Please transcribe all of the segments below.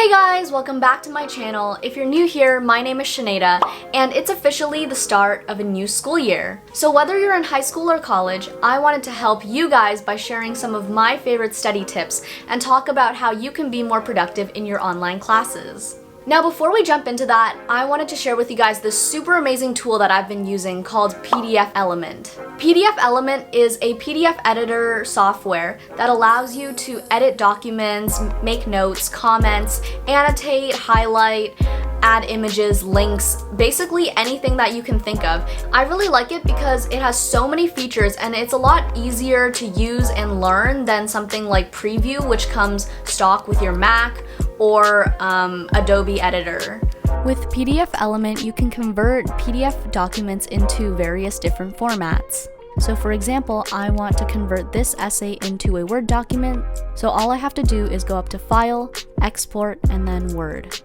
Hey guys, welcome back to my channel. If you're new here, my name is Sinead, and it's officially the start of a new school year. So whether you're in high school or college, I wanted to help you guys by sharing some of my favorite study tips and talk about how you can be more productive in your online classes. Now before we jump into that, I wanted to share with you guys this super amazing tool that I've been using called PDF Element. PDF Element is a PDF editor software that allows you to edit documents, make notes, comments, annotate, highlight, add images, links, basically anything that you can think of. I really like it because it has so many features and it's a lot easier to use and learn than something like Preview, which comes stock with your Mac, or Adobe Editor. With PDF Element, you can convert PDF documents into various different formats. So for example, I want to convert this essay into a Word document, so all I have to do is go up to File, Export, and then Word.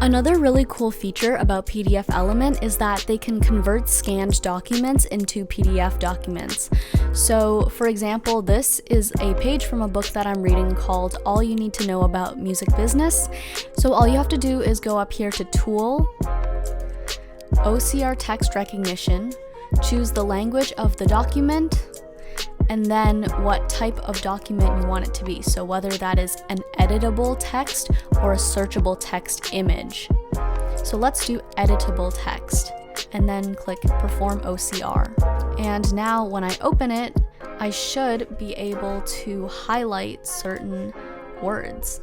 Another really cool feature about PDF Element is that they can convert scanned documents into PDF documents. So, for example, this is a page from a book that I'm reading called All You Need to Know About Music Business. So all you have to do is go up here to Tool, OCR Text Recognition, choose the language of the document, and then what type of document you want it to be. So whether that is an editable text or a searchable text image. So let's do editable text and then click Perform OCR. And now when I open it, I should be able to highlight certain words.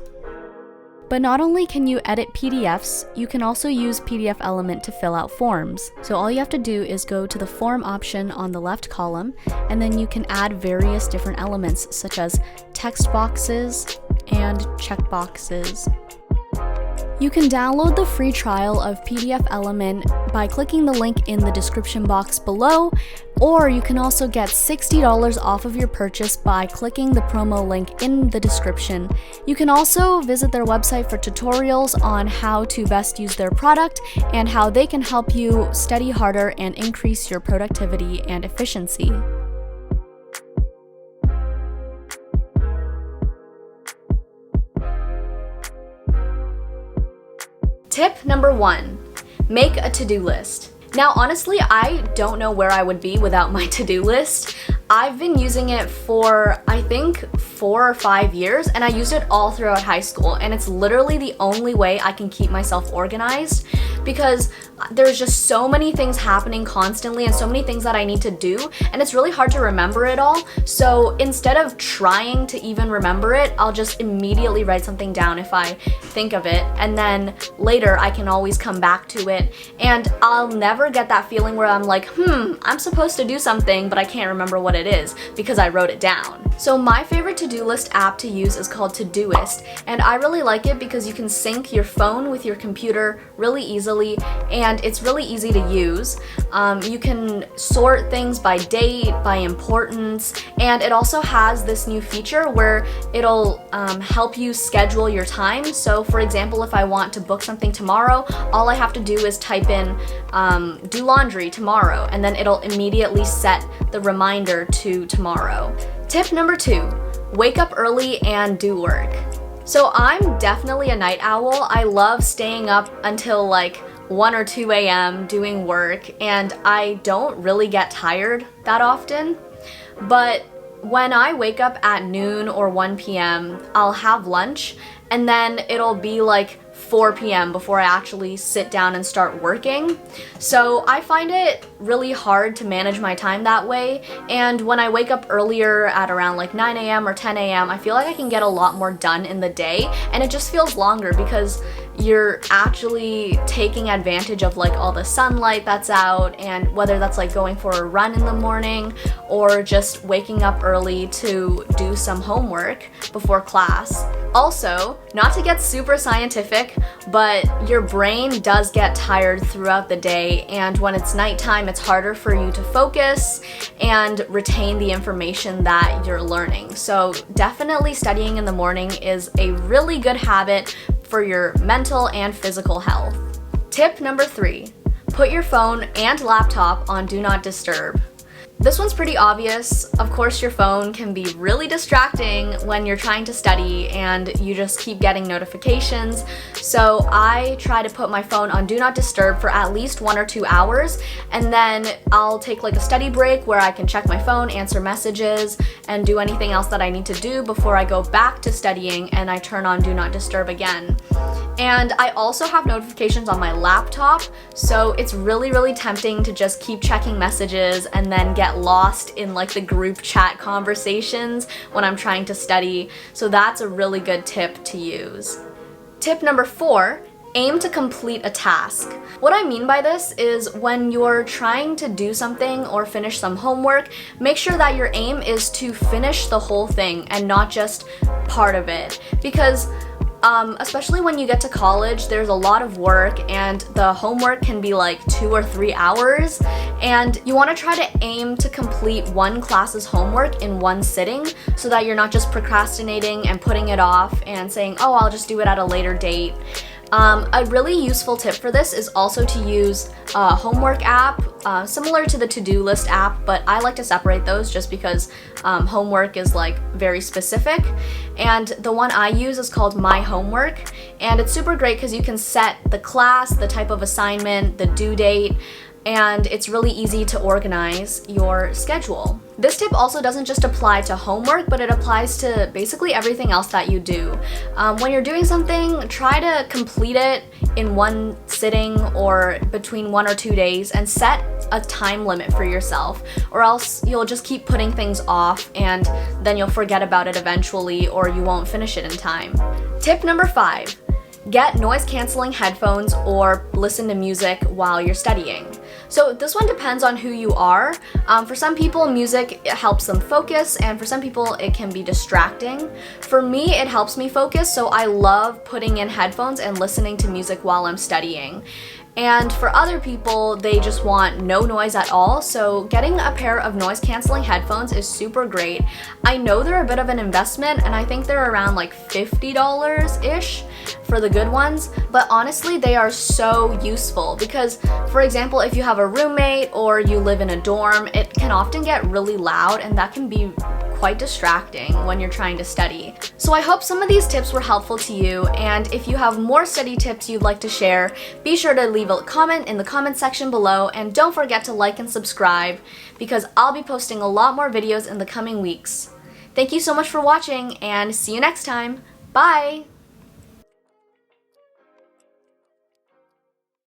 But not only can you edit PDFs, you can also use PDF Element to fill out forms. So all you have to do is go to the form option on the left column, and then you can add various different elements such as text boxes and checkboxes. You can download the free trial of PDF Element by clicking the link in the description box below, or you can also get $60 off of your purchase by clicking the promo link in the description. You can also visit their website for tutorials on how to best use their product and how they can help you study harder and increase your productivity and efficiency. Tip number 1, make a to-do list. Now honestly, I don't know where I would be without my to-do list. I've been using it for, I think, 4 or 5 years, and I used it all throughout high school, and it's literally the only way I can keep myself organized because there's just so many things happening constantly and so many things that I need to do, and it's really hard to remember it all. So instead of trying to even remember it, I'll just immediately write something down if I think of it, and then later I can always come back to it, and I'll never get that feeling where I'm like, I'm supposed to do something, but I can't remember what it is because I wrote it down. So my favorite to-do list app to use is called Todoist, and I really like it because you can sync your phone with your computer really easily, and it's really easy to use. You can sort things by date, by importance, and it also has this new feature where it'll help you schedule your time. So for example, if I want to book something tomorrow, all I have to do is type in do laundry tomorrow, and then it'll immediately set the reminder to tomorrow. Tip number 2, wake up early and do work. So I'm definitely a night owl. I love staying up until like 1 or 2 a.m. doing work, and I don't really get tired that often. But when I wake up at noon or 1 p.m., I'll have lunch, and then it'll be like 4 p.m. before I actually sit down and start working. So I find it really hard to manage my time that way, and when I wake up earlier at around like 9 a.m. or 10 a.m., I feel like I can get a lot more done in the day, and it just feels longer because you're actually taking advantage of like all the sunlight that's out, and whether that's like going for a run in the morning or just waking up early to do some homework before class. Also, not to get super scientific, but your brain does get tired throughout the day, and when it's nighttime, it's harder for you to focus and retain the information that you're learning. So definitely studying in the morning is a really good habit for your mental and physical health. Tip number 3, put your phone and laptop on Do Not Disturb. This one's pretty obvious. Of course, your phone can be really distracting when you're trying to study and you just keep getting notifications. So I try to put my phone on Do Not Disturb for at least 1 or 2 hours, and then I'll take like a study break where I can check my phone, answer messages, and do anything else that I need to do before I go back to studying and I turn on Do Not Disturb again. And I also have notifications on my laptop, so it's really tempting to just keep checking messages and then get lost in like the group chat conversations when I'm trying to study. So that's a really good tip to use. Tip number 4, aim to complete a task. What I mean by this is when you're trying to do something or finish some homework, make sure that your aim is to finish the whole thing and not just part of it. Because especially when you get to college, there's a lot of work and the homework can be like 2 or 3 hours, and you want to try to aim to complete one class's homework in one sitting so that you're not just procrastinating and putting it off and saying, oh, I'll just do it at a later date. A really useful tip for this is also to use a homework app, similar to the to-do list app, but I like to separate those just because homework is like very specific. And the one I use is called MyHomework, and it's super great because you can set the class, the type of assignment, the due date, and it's really easy to organize your schedule. This tip also doesn't just apply to homework, but it applies to basically everything else that you do. When you're doing something, try to complete it in one sitting or between 1 or 2 days, and set a time limit for yourself, or else you'll just keep putting things off and then you'll forget about it eventually, or you won't finish it in time. Tip number 5. Get noise-canceling headphones or listen to music while you're studying. So this one depends on who you are. For some people, music helps them focus, and for some people, it can be distracting. For me, it helps me focus, so I love putting in headphones and listening to music while I'm studying. And for other people, they just want no noise at all, so getting a pair of noise-canceling headphones is super great. I know they're a bit of an investment, and I think they're around like $50-ish for the good ones, but honestly, they are so useful because, for example, if you have a roommate or you live in a dorm, it can often get really loud, and that can be quite distracting when you're trying to study. So I hope some of these tips were helpful to you, and if you have more study tips you'd like to share, be sure to leave a comment in the comment section below, and don't forget to like and subscribe because I'll be posting a lot more videos in the coming weeks. Thank you so much for watching, and see you next time. Bye!